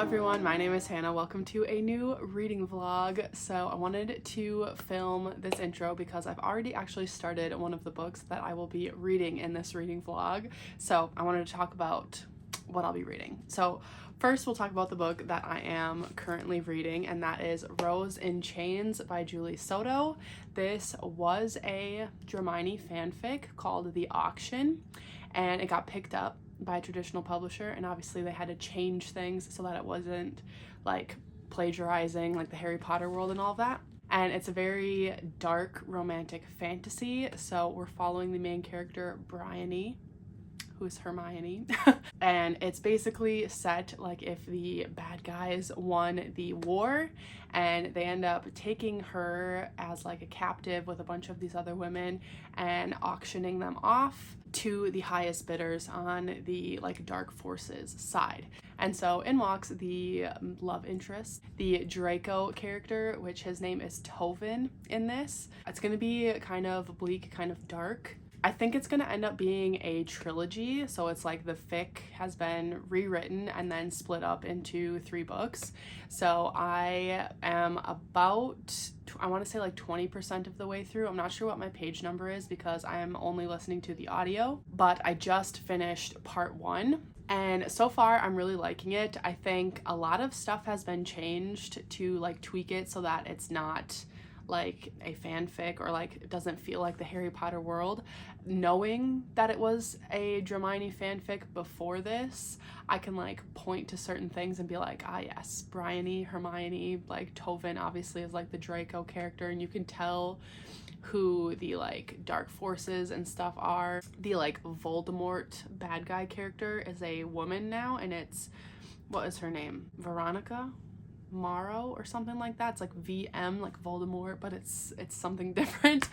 everyone, my name is Hannah. Welcome to a new reading vlog. So I wanted to film this intro because I've already actually started one of the books that I will be reading in this reading vlog. So I wanted to talk about what I'll be reading. So first we'll talk about the book that I am currently reading, and that is Rose in Chains by Julie Soto. This was a Dramini fanfic called The Auction, and it got picked up by a traditional publisher, and obviously they had to change things so that it wasn't like plagiarizing like the Harry Potter world and all of that. And it's a very dark romantic fantasy, so we're following the main character Bryony, who's Hermione. And it's basically set like if the bad guys won the war and they end up taking her as like a captive with a bunch of these other women and auctioning them off to the highest bidders on the like dark forces side. And so in walks the love interest, the Draco character, which his name is Tovin in this. It's gonna be kind of bleak, kind of dark. I think it's gonna end up being a trilogy, so it's like the fic has been rewritten and then split up into 3 books. So I am about, I want to say like 20% of the way through. I'm not sure what my page number is because I am only listening to the audio, but I just finished part 1. And so far I'm really liking it. I think a lot of stuff has been changed to like tweak it so that it's not like a fanfic or like it doesn't feel like the Harry Potter world. Knowing that it was a Dramini fanfic before this, I can like point to certain things and be like, ah yes, Bryony, Hermione, like Tovin obviously is like the Draco character, and you can tell who the like dark forces and stuff are. The like Voldemort bad guy character is a woman now, and it's, what is her name? Veronica Morrow or something like that. It's like VM, like Voldemort, but it's something different.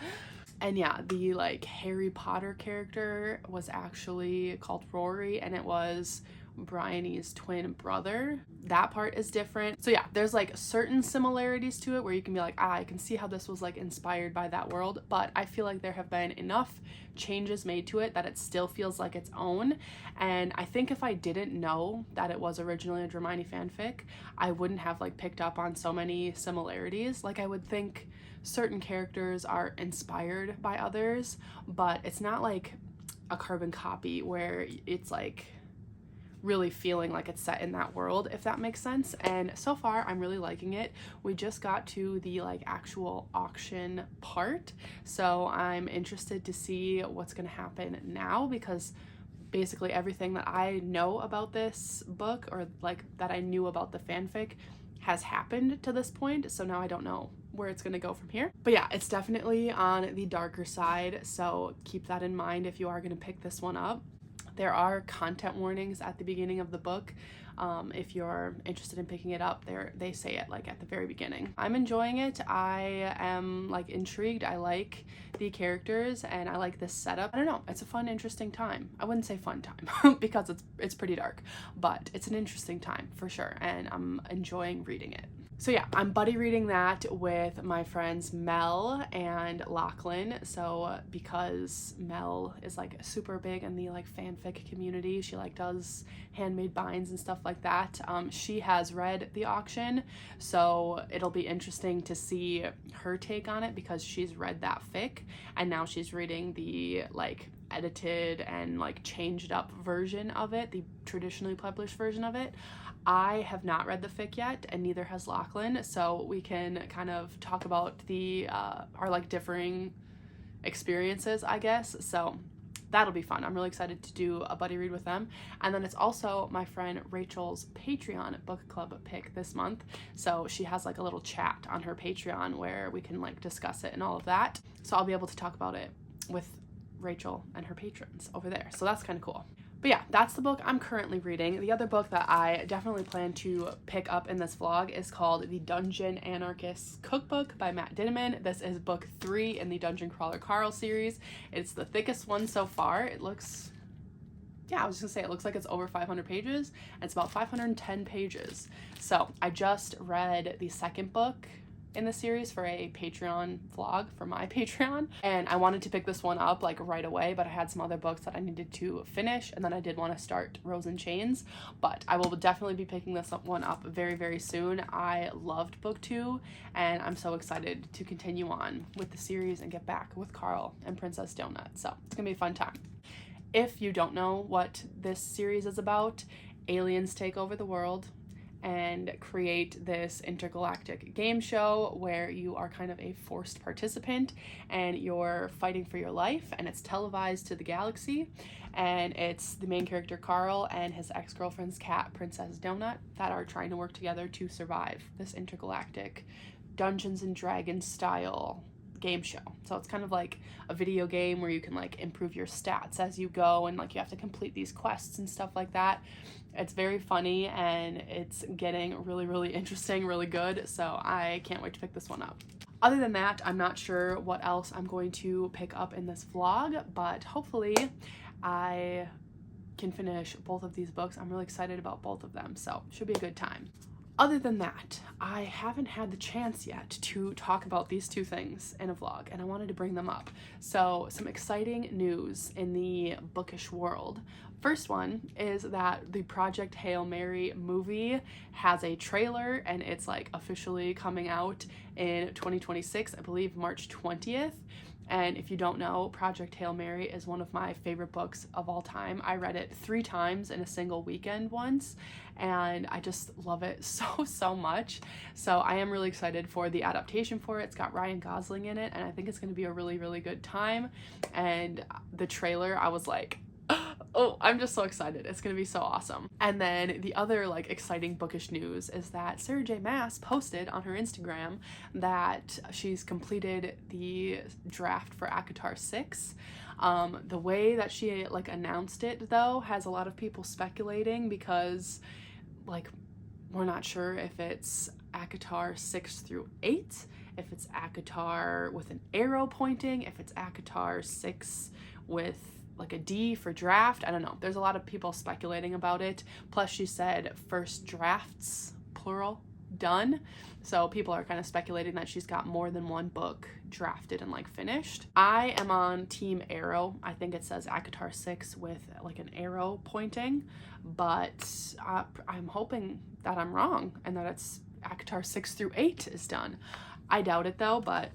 And yeah, the like Harry Potter character was actually called Rory, and it was Bryony's twin brother. That part is different. So yeah, there's like certain similarities to it where you can be like, I can see how this was like inspired by that world, but I feel like there have been enough changes made to it that it still feels like its own. And I think if I didn't know that it was originally a Dramini fanfic, I wouldn't have like picked up on so many similarities. Like I would think certain characters are inspired by others, but it's not like a carbon copy where it's like really feeling like it's set in that world, if that makes sense. And so far I'm really liking it. We just got to the like actual auction part, so I'm interested to see what's gonna happen now, because basically everything that I know about this book, or like that I knew about the fanfic, has happened to this point, so now I don't know where it's gonna go from here. But yeah, it's definitely on the darker side, so keep that in mind if you are gonna pick this one up. There are content warnings at the beginning of the book. If you're interested in picking it up, they say it like at the very beginning. I'm enjoying it. I am like intrigued. I like the characters and I like this setup. I don't know, it's a fun, interesting time. I wouldn't say fun time because it's pretty dark, but it's an interesting time for sure, and I'm enjoying reading it. So yeah, I'm buddy reading that with my friends Mel and Lachlan. So because Mel is like super big in the like fanfic community, she like does handmade binds and stuff like that. She has read The Auction, so it'll be interesting to see her take on it because she's read that fic and now she's reading the like edited and like changed up version of it, the traditionally published version of it. I have not read the fic yet, and neither has Lachlan, so we can kind of talk about the our like differing experiences, I guess. So that'll be fun. I'm really excited to do a buddy read with them. And then it's also my friend Rachel's Patreon book club pick this month, so she has like a little chat on her Patreon where we can like discuss it and all of that, so I'll be able to talk about it with Rachel and her patrons over there, so that's kind of cool. But yeah, that's the book I'm currently reading. The other book that I definitely plan to pick up in this vlog is called The Dungeon Anarchist Cookbook by Matt Dinneman. This is book 3 in the Dungeon Crawler Carl series. It's the thickest one so far. It looks, yeah, I was gonna say it looks like it's over 500 pages, and it's about 510 pages. So I just read the second book in the series for a Patreon vlog for my Patreon, and I wanted to pick this one up like right away, but I had some other books that I needed to finish, and then I did want to start Rose in Chains, but I will definitely be picking this one up very, very soon. I loved book 2, and I'm so excited to continue on with the series and get back with Carl and Princess Donut, so it's gonna be a fun time. If you don't know what this series is about, aliens take over the world and create this intergalactic game show where you are kind of a forced participant and you're fighting for your life, and it's televised to the galaxy, and it's the main character Carl and his ex-girlfriend's cat Princess Donut that are trying to work together to survive this intergalactic Dungeons and Dragons style game show. So it's kind of like a video game where you can like improve your stats as you go, and like you have to complete these quests and stuff like that. It's very funny and it's getting really, really interesting, really good, so I can't wait to pick this one up. Other than that, I'm not sure what else I'm going to pick up in this vlog, but hopefully I can finish both of these books. I'm really excited about both of them, so it should be a good time. Other than that, I haven't had the chance yet to talk about these two things in a vlog, and I wanted to bring them up. So some exciting news in the bookish world. First one is that the Project Hail Mary movie has a trailer, and it's like officially coming out in 2026, I believe March 20th. And if you don't know, Project Hail Mary is one of my favorite books of all time. I read it 3 times in a single weekend once, and I just love it so much. So I am really excited for the adaptation for it. It's got Ryan Gosling in it, and I think it's going to be a really, really good time. And the trailer, I was like, oh, I'm just so excited. It's gonna be so awesome. And then the other like exciting bookish news is that Sarah J Maas posted on her Instagram that she's completed the draft for ACOTAR 6. The way that she like announced it though has a lot of people speculating, because like we're not sure if it's ACOTAR 6 through 8, if it's ACOTAR with an arrow pointing, if it's ACOTAR 6 with like a D for draft. I don't know. There's a lot of people speculating about it. Plus she said first drafts, plural, done. So people are kind of speculating that she's got more than one book drafted and like finished. I am on Team Arrow. I think it says ACOTAR 6 with like an arrow pointing, but I'm hoping that I'm wrong and that it's ACOTAR 6 through 8 is done. I doubt it though, but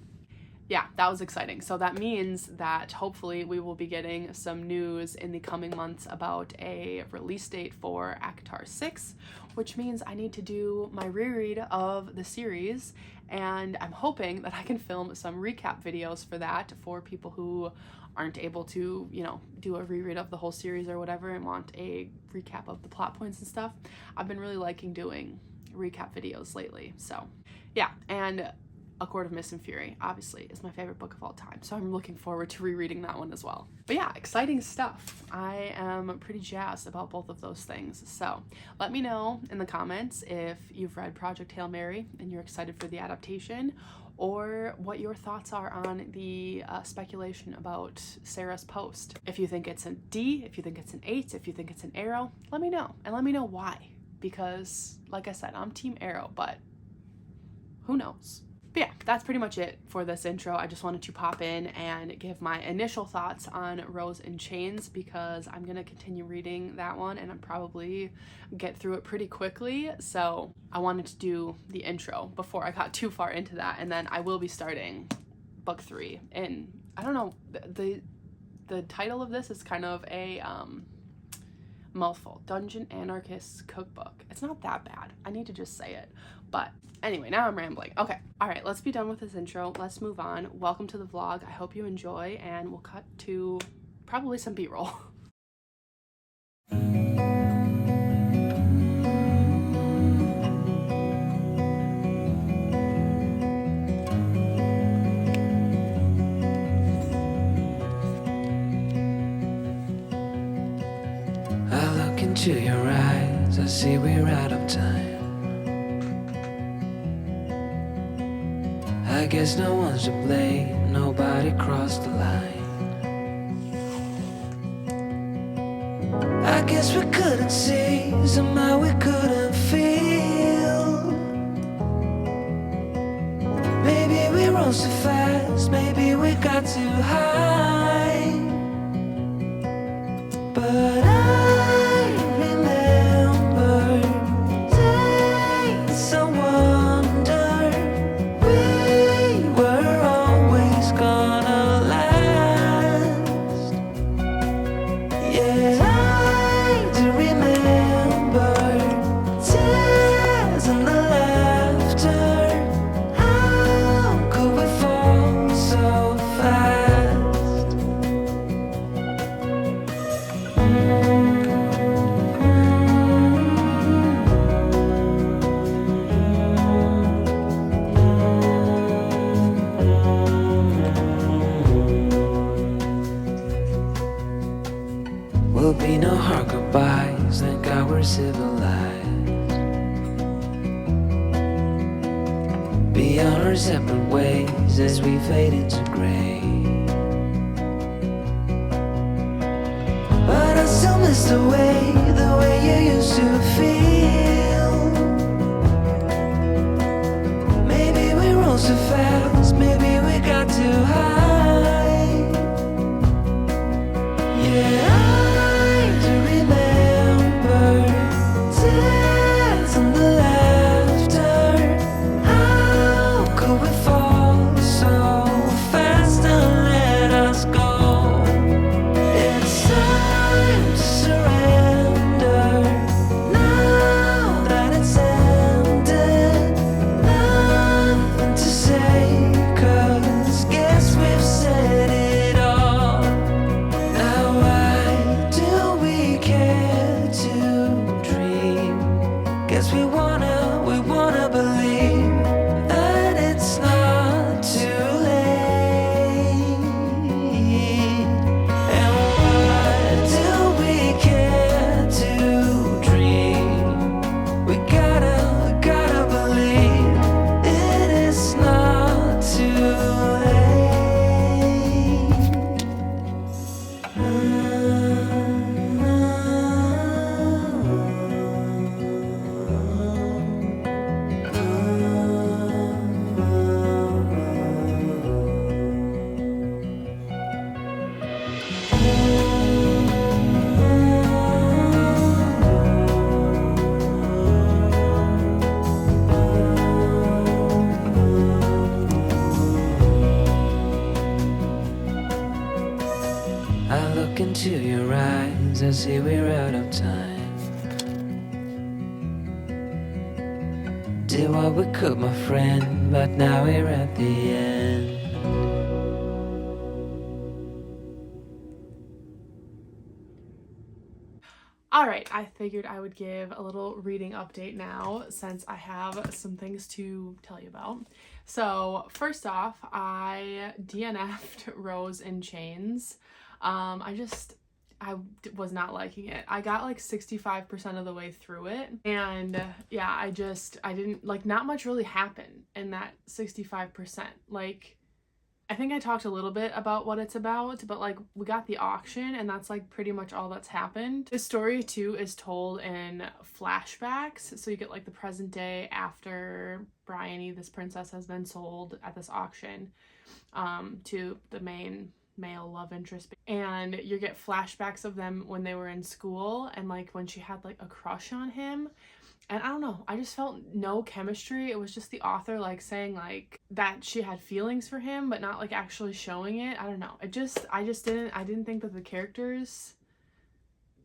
yeah, that was exciting. So that means that hopefully we will be getting some news in the coming months about a release date for ACOTAR 6, which means I need to do my reread of the series, and I'm hoping that I can film some recap videos for that for people who aren't able to, you know, do a reread of the whole series or whatever and want a recap of the plot points and stuff. I've been really liking doing recap videos lately, so yeah. And A Court of Mist and Fury, obviously, is my favorite book of all time, so I'm looking forward to rereading that one as well. But yeah, exciting stuff. I am pretty jazzed about both of those things, so let me know in the comments if you've read Project Hail Mary and you're excited for the adaptation, or what your thoughts are on the speculation about Sarah's post. If you think it's a D, if you think it's an 8, if you think it's an arrow, let me know, and let me know why, because like I said, I'm Team Arrow, but who knows? But yeah, that's pretty much it for this intro. I just wanted to pop in and give my initial thoughts on Rose in Chains, because I'm gonna continue reading that one and I'm probably get through it pretty quickly. So I wanted to do the intro before I got too far into that, and then I will be starting book 3. And I don't know, the title of this is kind of a mouthful. Dungeon Anarchist's Cookbook. It's not that bad. I need to just say it. But anyway, now I'm rambling. Okay. All right, let's be done with this intro. Let's move on. Welcome to the vlog. I hope you enjoy, and we'll cut to probably some B-roll. I look into your eyes, I see we're out of time. I guess no one's to blame, nobody crossed the line. I guess we couldn't see, somehow we couldn't feel. rose so fast, maybe we got too high. But I remember days I wonder we were always gonna last. Yeah, I do remember tears and the laughter. How could we fall so fast? Will be no hard goodbyes, thank God we're civilized. Be on our separate ways as we fade into gray. But I still miss the way you used to feel. Maybe we rose so fast, maybe we got too high. Yeah, I do remember tears and the laughter. How could we fall so fast and let us go? It's time to surrender now that it's ended. Nothing to say, 'cause guess we've said it all. Now why do we care to dream? Guess we wanna believe that it's not too late. And why do we care to dream? We gotta believe it is not too I look into your eyes, I see we're out of time. Did what we could, my friend, but now we're at the end. Alright, I figured I would give a little reading update now since I have some things to tell you about. So first off, I DNF'd Rose in Chains. I was not liking it. I got like 65% of the way through it, and yeah, I didn't like, not much really happened in that 65%. Like, I think I talked a little bit about what it's about, but like, we got the auction and that's like pretty much all that's happened. The story too is told in flashbacks, so you get like the present day after Bryony, this princess, has been sold at this auction to the main male love interest, and you get flashbacks of them when they were in school and like when she had like a crush on him. And I don't know, I just felt no chemistry. It was just the author like saying like that she had feelings for him but not like actually showing it. I don't know, I didn't think that the characters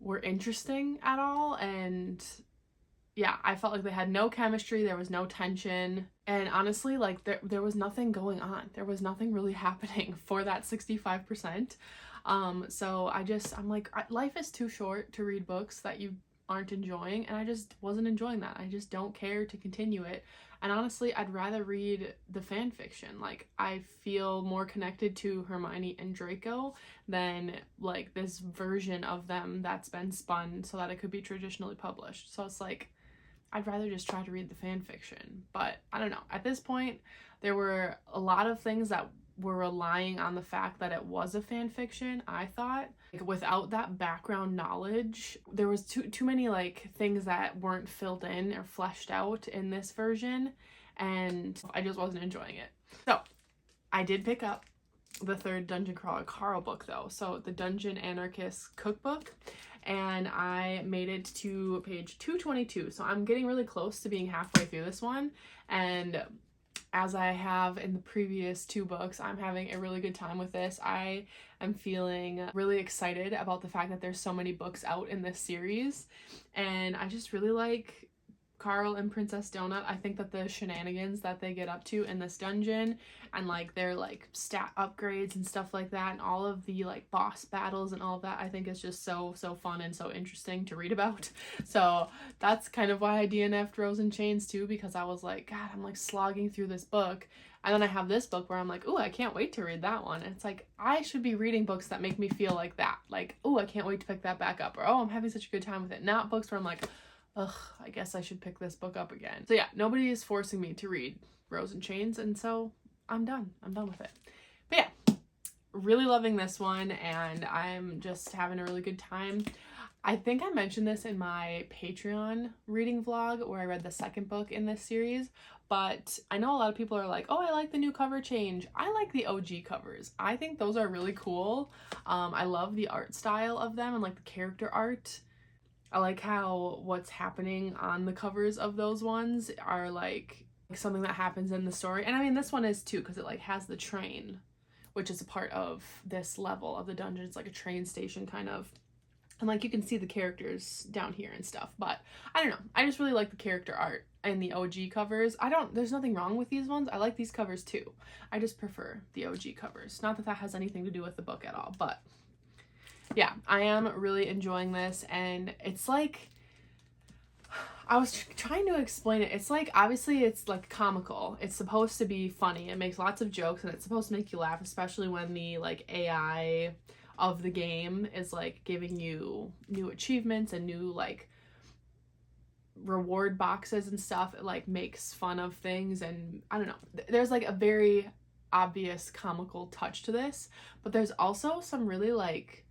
were interesting at all, and yeah, I felt like they had no chemistry, there was no tension, and honestly, like there was nothing going on. There was nothing really happening for that 65%. So I'm like, life is too short to read books that you aren't enjoying, and I just wasn't enjoying that. I just don't care to continue it. And honestly, I'd rather read the fan fiction. Like, I feel more connected to Hermione and Draco than like this version of them that's been spun so that it could be traditionally published. So it's like, I'd rather just try to read the fan fiction. But I don't know, at this point there were a lot of things that were relying on the fact that it was a fan fiction. I thought, like, without that background knowledge, there was too many like things that weren't filled in or fleshed out in this version, and I just wasn't enjoying it. So I did pick up the third Dungeon Crawler Carl book though, so the Dungeon Anarchist Cookbook, and I made it to page 222, so I'm getting really close to being halfway through this one. And as I have in the previous 2 books, I'm having a really good time with this. I am feeling really excited about the fact that there's so many books out in this series, and I just really like Carl and Princess Donut. I think that the shenanigans that they get up to in this dungeon, and like their like stat upgrades and stuff like that, and all of the like boss battles and all of that, I think is just so fun and so interesting to read about. So that's kind of why I DNF'd Rose in Chains too, because I was like, God, I'm like slogging through this book, and then I have this book where I'm like, oh, I can't wait to read that one. And it's like, I should be reading books that make me feel like that, like, oh, I can't wait to pick that back up, or oh, I'm having such a good time with it. Not books where I'm like, ugh, I guess I should pick this book up again. So yeah, nobody is forcing me to read Rose in Chains, and so I'm done with it. But yeah, really loving this one, and I'm just having a really good time. I think I mentioned this in my Patreon reading vlog where I read the second book in this series, but I know a lot of people are like, oh, I like the new cover change. I like the OG covers. I think those are really cool. I love the art style of them and like the character art. I like how what's happening on the covers of those ones are like something that happens in the story. And I mean, this one is too, because it like has the train, which is a part of this level of the dungeon. It's like a train station kind of. And like you can see the characters down here and stuff. But I don't know. I just really like the character art and the OG covers. There's nothing wrong with these ones. I like these covers too. I just prefer the OG covers. Not that that has anything to do with the book at all, but yeah, I am really enjoying this. And it's like, I was trying to explain it. It's like, obviously it's like comical. It's supposed to be funny. It makes lots of jokes and it's supposed to make you laugh, especially when the like AI of the game is like giving you new achievements and new like reward boxes and stuff. It like makes fun of things, and I don't know. There's like a very obvious comical touch to this, but there's also some really like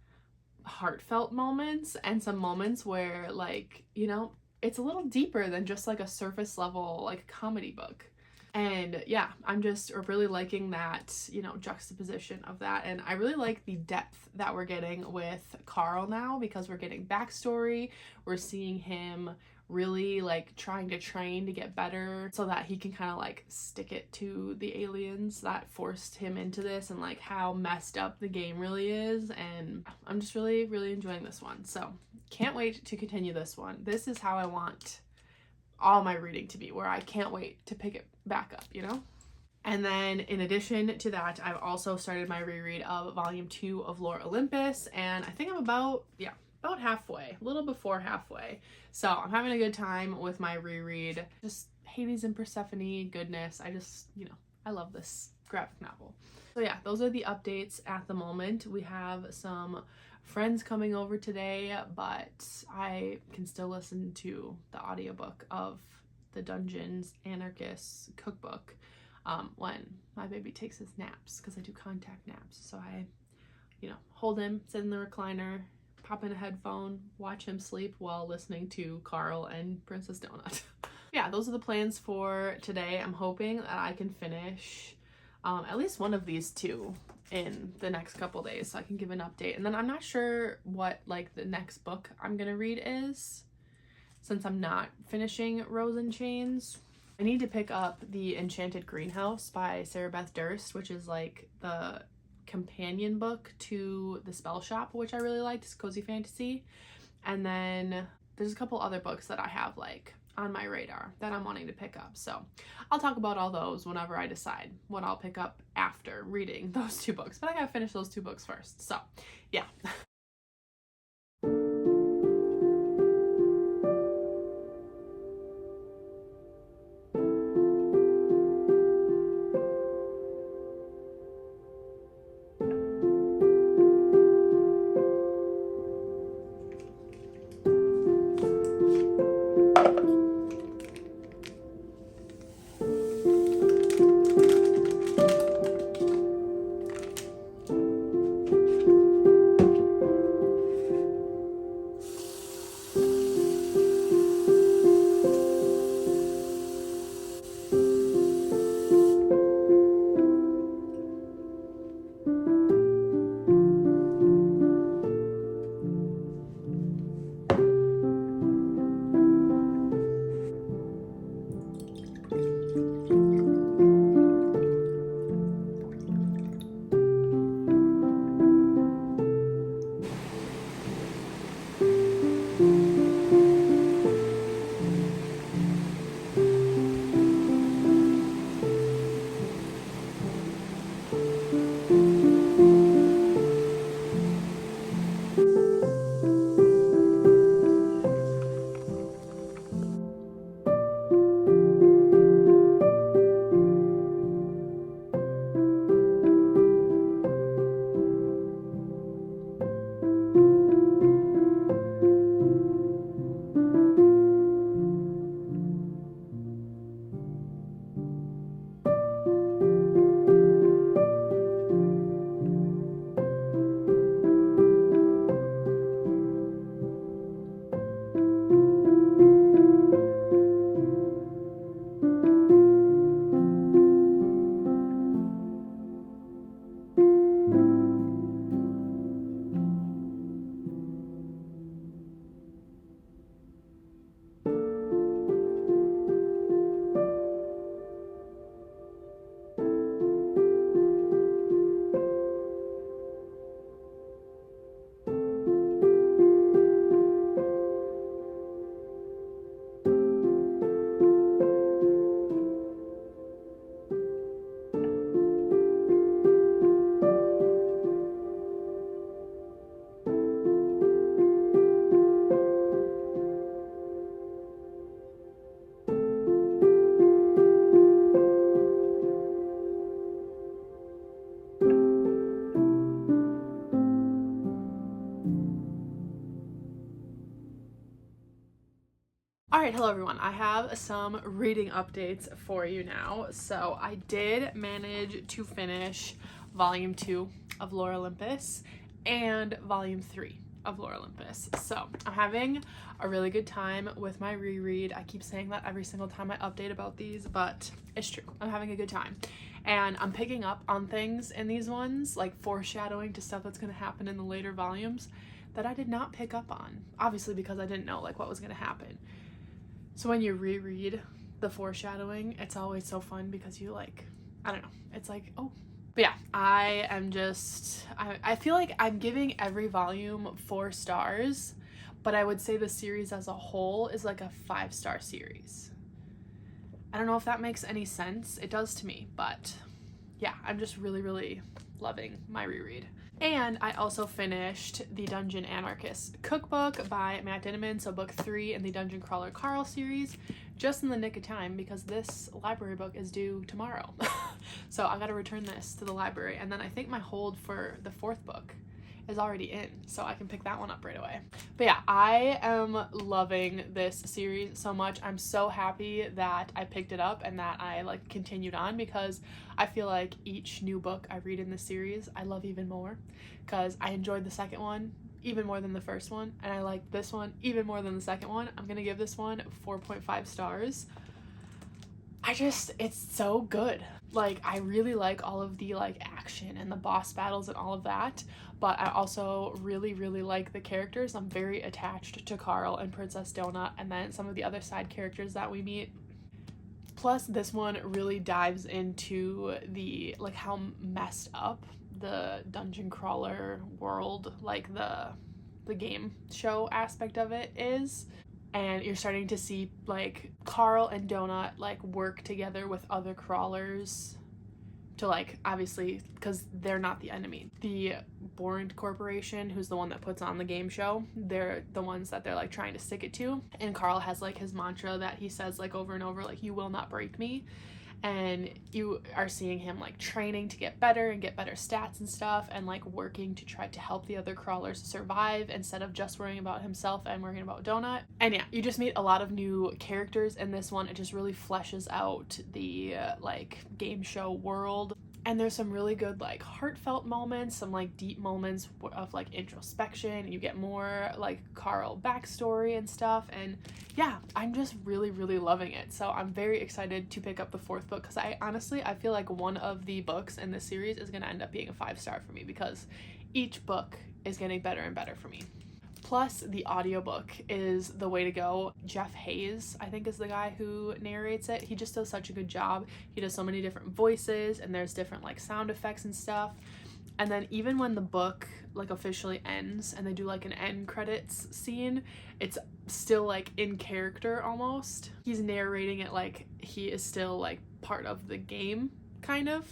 heartfelt moments and some moments where like, you know, it's a little deeper than just like a surface level like comedy book. And yeah, I'm just really liking that, you know, juxtaposition of that. And I really like the depth that we're getting with Carl now, because we're getting backstory. We're seeing him really like trying to train to get better so that he can kind of like stick it to the aliens that forced him into this, and like how messed up the game really is. And I'm just really enjoying this one, so can't wait to continue this one. This is how I want all my reading to be, where I can't wait to pick it back up, you know? And then in addition to that, I've also started my reread of volume 2 of Lore Olympus, and I think I'm about halfway, a little before halfway. So I'm having a good time with my reread. Just Hades and Persephone goodness. I just, you know, I love this graphic novel. So yeah, those are the updates at the moment. We have some friends coming over today, but I can still listen to the audiobook of the Dungeons Anarchists Cookbook when my baby takes his naps, because I do contact naps. So I, you know, hold him, sit in the recliner, pop in a headphone, watch him sleep while listening to Carl and Princess Donut. Yeah, those are the plans for today. I'm hoping that I can finish at least one of these 2 in the next couple days, so I can give an update. And then I'm not sure what like the next book I'm gonna read is, since I'm not finishing Rose in Chains. I need to pick up The Enchanted Greenhouse by Sarah Beth Durst, which is like the companion book to The Spell Shop, which I really liked. It's cozy fantasy. And then there's a couple other books that I have like on my radar that I'm wanting to pick up. So I'll talk about all those whenever I decide what I'll pick up after reading those 2 books. But I gotta finish those 2 books first. So yeah. Alright, hello everyone. I have some reading updates for you now. So I did manage to finish volume 2 of Lore Olympus and volume 3 of Lore Olympus. So I'm having a really good time with my reread. I keep saying that every single time I update about these, but it's true. I'm having a good time. And I'm picking up on things in these ones, like foreshadowing to stuff that's going to happen in the later volumes that I did not pick up on. Obviously because I didn't know like what was going to happen. So when you reread the foreshadowing, it's always so fun because you like, I don't know, it's like, oh. But yeah, I feel like I'm giving every volume 4 stars, but I would say the series as a whole is like a 5-star series. I don't know if that makes any sense. It does to me, but yeah, I'm just really, really loving my reread. And I also finished the Dungeon Anarchist cookbook by Matt Dinneman, so book 3 in the Dungeon Crawler Carl series, just in the nick of time because this library book is due tomorrow. So I gotta return this to the library, and then I think my hold for the 4th book is already in, so I can pick that one up right away. But yeah, I am loving this series so much. I'm so happy that I picked it up and that I like continued on, because I feel like each new book I read in this series I love even more, because I enjoyed the second one even more than the first one, and I like this one even more than the second one. I'm gonna give this one 4.5 stars. It's so good. Like, I really like all of the like action and the boss battles and all of that, but I also really, really like the characters. I'm very attached to Carl and Princess Donut, and then some of the other side characters that we meet. Plus, this one really dives into the like how messed up the dungeon crawler world, like the game show aspect of it is. And you're starting to see like Carl and Donut like work together with other crawlers to like, obviously, because they're not the enemy. The Born Corporation, who's the one that puts on the game show, they're the ones that they're like trying to stick it to. And Carl has like his mantra that he says like over and over, like, "You will not break me." And you are seeing him like training to get better and get better stats and stuff, and like working to try to help the other crawlers survive instead of just worrying about himself and worrying about Donut. And yeah, you just meet a lot of new characters in this one. It just really fleshes out the like game show world. And there's some really good like heartfelt moments, some like deep moments of like introspection. You get more like Carl backstory and stuff, and yeah, I'm just really, really loving it. So I'm very excited to pick up the 4th book, because I feel like one of the books in this series is going to end up being a 5-star for me, because each book is getting better and better for me. Plus, the audiobook is the way to go. Jeff Hayes, I think, is the guy who narrates it. He just does such a good job. He does so many different voices, and there's different like sound effects and stuff. And then even when the book like officially ends and they do like an end credits scene, it's still like in character almost. He's narrating it like he is still like part of the game, kind of.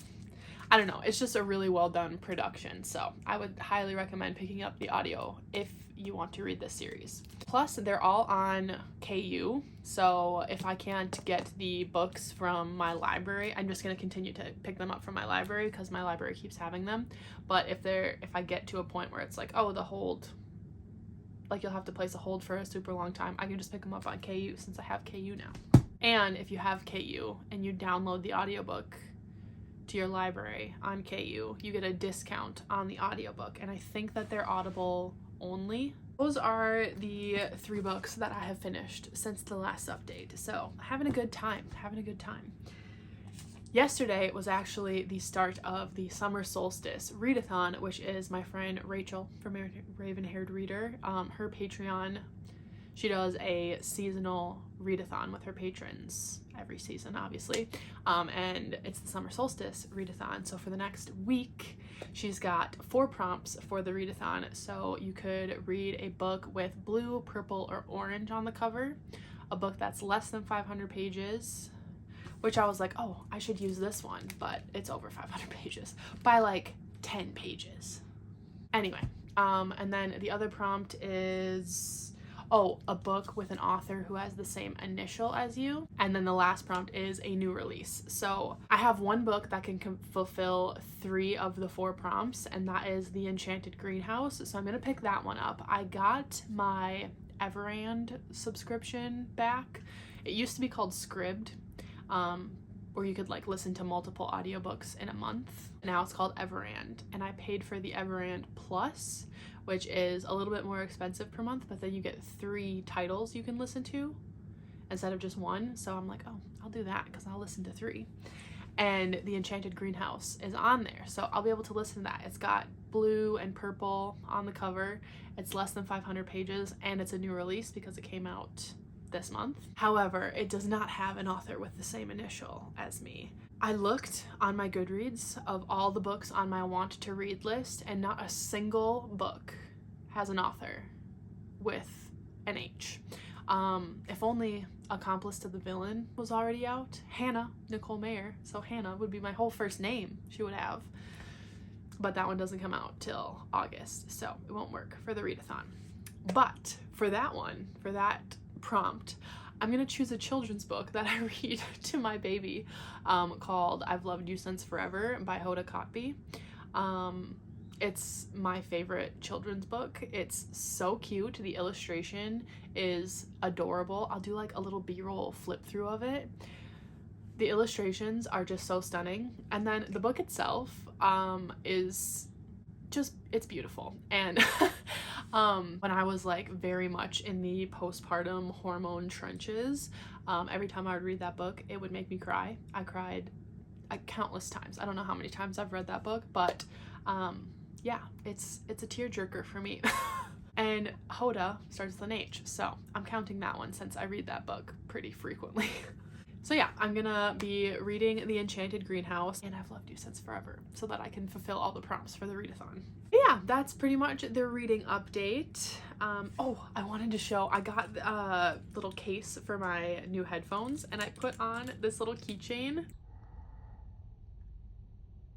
I don't know, it's just a really well done production, so I would highly recommend picking up the audio if you want to read this series. Plus, they're all on KU, so if I can't get the books from my library, I'm just going to continue to pick them up from my library, because my library keeps having them. But if I get to a point where it's like, oh, the hold, like you'll have to place a hold for a super long time, I can just pick them up on KU since I have KU now. And if you have KU and you download the audiobook to your library on KU, you get a discount on the audiobook, and I think that they're Audible only. Those are the 3 books that I have finished since the last update, so having a good time. Yesterday was actually the start of the Summer Solstice Readathon, which is my friend Rachel from Raven Haired Reader, her Patreon. She does a seasonal readathon with her patrons every season, obviously, and it's the Summer Solstice Readathon. So for the next week, she's got 4 prompts for the readathon. So you could read a book with blue, purple, or orange on the cover, a book that's less than 500 pages, which I was like, oh, I should use this one, but it's over 500 pages by like 10 pages. Anyway, and then the other prompt is, a book with an author who has the same initial as you. And then the last prompt is a new release. So I have one book that can fulfill 3 of the 4 prompts, and that is The Enchanted Greenhouse. So I'm gonna pick that one up. I got my Everand subscription back. It used to be called Scribd, where you could like listen to multiple audiobooks in a month. Now it's called Everand, and I paid for the Everand Plus, which is a little bit more expensive per month, but then you get 3 titles you can listen to instead of just 1. So I'm like, oh, I'll do that because I'll listen to 3. And The Enchanted Greenhouse is on there, so I'll be able to listen to that. It's got blue and purple on the cover. It's less than 500 pages, and it's a new release because it came out this month. However, it does not have an author with the same initial as me. I looked on my Goodreads of all the books on my want to read list, and not a single book has an author with an H. If only Accomplice to the Villain was already out. Hannah Nicole Mayer. So Hannah would be my whole first name she would have. But that one doesn't come out till August, so it won't work for the readathon. But for that one, for that prompt, I'm gonna choose a children's book that I read to my baby, called I've Loved You Since Forever by Hoda Kotb. It's my favorite children's book. It's so cute. The illustration is adorable. I'll do like a little b-roll flip through of it. The illustrations are just so stunning, and then the book itself is just, it's beautiful. And when I was like very much in the postpartum hormone trenches, every time I would read that book, it would make me cry. I cried countless times. I don't know how many times I've read that book, but yeah, it's a tearjerker for me. And Hoda starts with an H, so I'm counting that one since I read that book pretty frequently. So yeah, I'm gonna be reading The Enchanted Greenhouse and I've Loved You Since Forever so that I can fulfill all the prompts for the readathon. Yeah, that's pretty much the reading update. Oh, I wanted to show, I got a little case for my new headphones, and I put on this little keychain.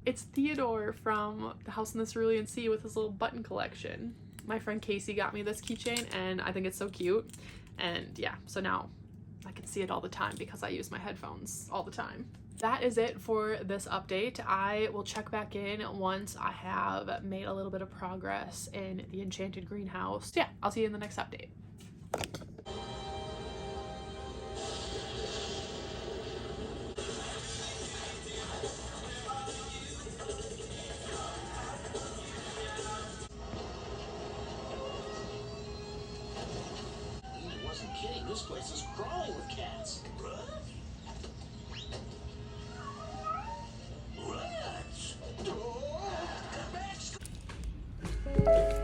It's Theodore from The House in the Cerulean Sea with his little button collection. My friend Casey got me this keychain, and I think it's so cute. And yeah, so now I can see it all the time because I use my headphones all the time. That is it for this update. I will check back in once I have made a little bit of progress in The Enchanted Greenhouse. So yeah, I'll see you in the next update. This place is crawling with cats. Rats! Come back!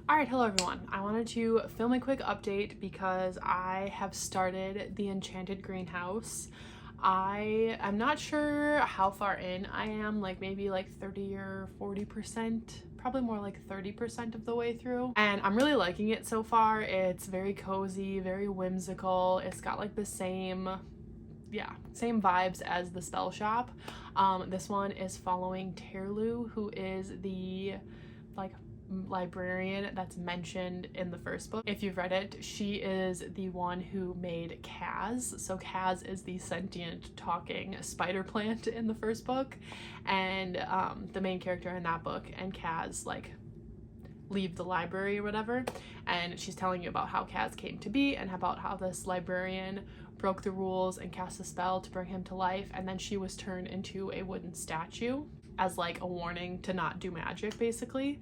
Alright, hello everyone. I wanted to film a quick update because I have started the Enchanted Greenhouse. I'm not sure how far in I am, like maybe like 30 or 40%, probably more like 30% of the way through. And I'm really liking it so far. It's very cozy, very whimsical. It's got like the same vibes as the Spell Shop. This one is following Terlu, who is the like librarian that's mentioned in the first book. If you've read it, she is the one who made Kaz. So Kaz is the sentient talking spider plant in the first book, and the main character in that book and Kaz like leave the library or whatever, and she's telling you about how Kaz came to be and about how this librarian broke the rules and cast a spell to bring him to life, and then she was turned into a wooden statue as like a warning to not do magic, basically.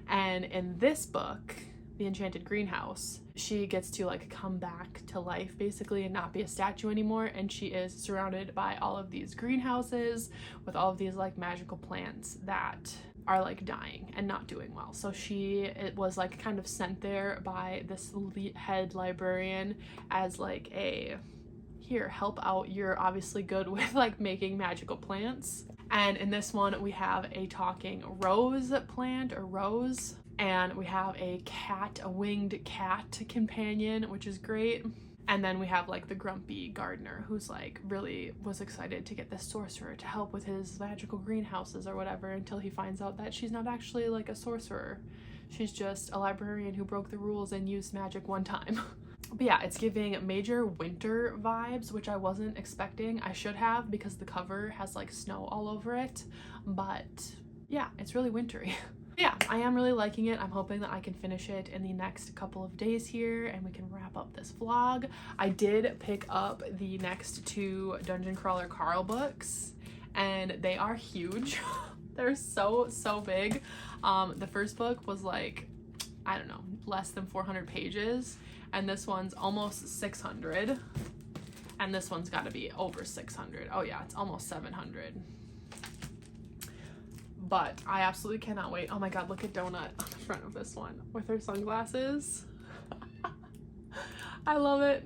And in this book, The Enchanted Greenhouse, she gets to like come back to life basically and not be a statue anymore, and she is surrounded by all of these greenhouses with all of these like magical plants that are like dying and not doing well. So it was like kind of sent there by this head librarian as like a, here, help out, you're obviously good with like making magical plants. And in this one we have a talking rose plant, or rose, and we have a cat, a winged cat companion, which is great. And then we have like the grumpy gardener who's like really was excited to get this sorcerer to help with his magical greenhouses or whatever, until he finds out that she's not actually like a sorcerer. She's just a librarian who broke the rules and used magic one time. But yeah, it's giving major winter vibes, which I wasn't expecting. I should have, because the cover has like snow all over it, but yeah, it's really wintry. Yeah, I am really liking it. I'm hoping that I can finish it in the next couple of days here and we can wrap up this vlog. I did pick up the next 2 Dungeon Crawler Carl books, and they are huge. They're so big. The first book was like, I don't know, less than 400 pages, and this one's almost 600, and this one's got to be over 600. Oh yeah, it's almost 700. But I absolutely cannot wait. Oh my god, look at Donut on the front of this one with her sunglasses. I love it.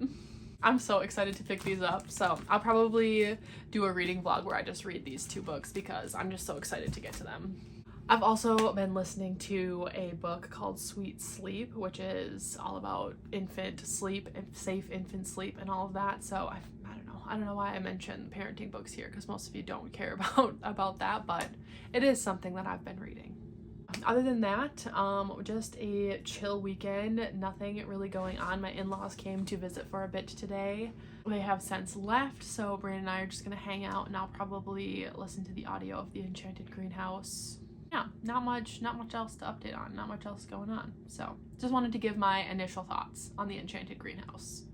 I'm so excited to pick these up. So I'll probably do a reading vlog where I just read these 2 books because I'm just so excited to get to them. I've also been listening to a book called Sweet Sleep, which is all about infant sleep and safe infant sleep and all of that. So I don't know why I mentioned parenting books here, because most of you don't care about that, but it is something that I've been reading. Other than that, just a chill weekend, nothing really going on. My in-laws came to visit for a bit today. They have since left, so Brandon and I are just gonna hang out, and I'll probably listen to the audio of The Enchanted Greenhouse. Yeah, not much else to update on, not much else going on. So just wanted to give my initial thoughts on The Enchanted Greenhouse.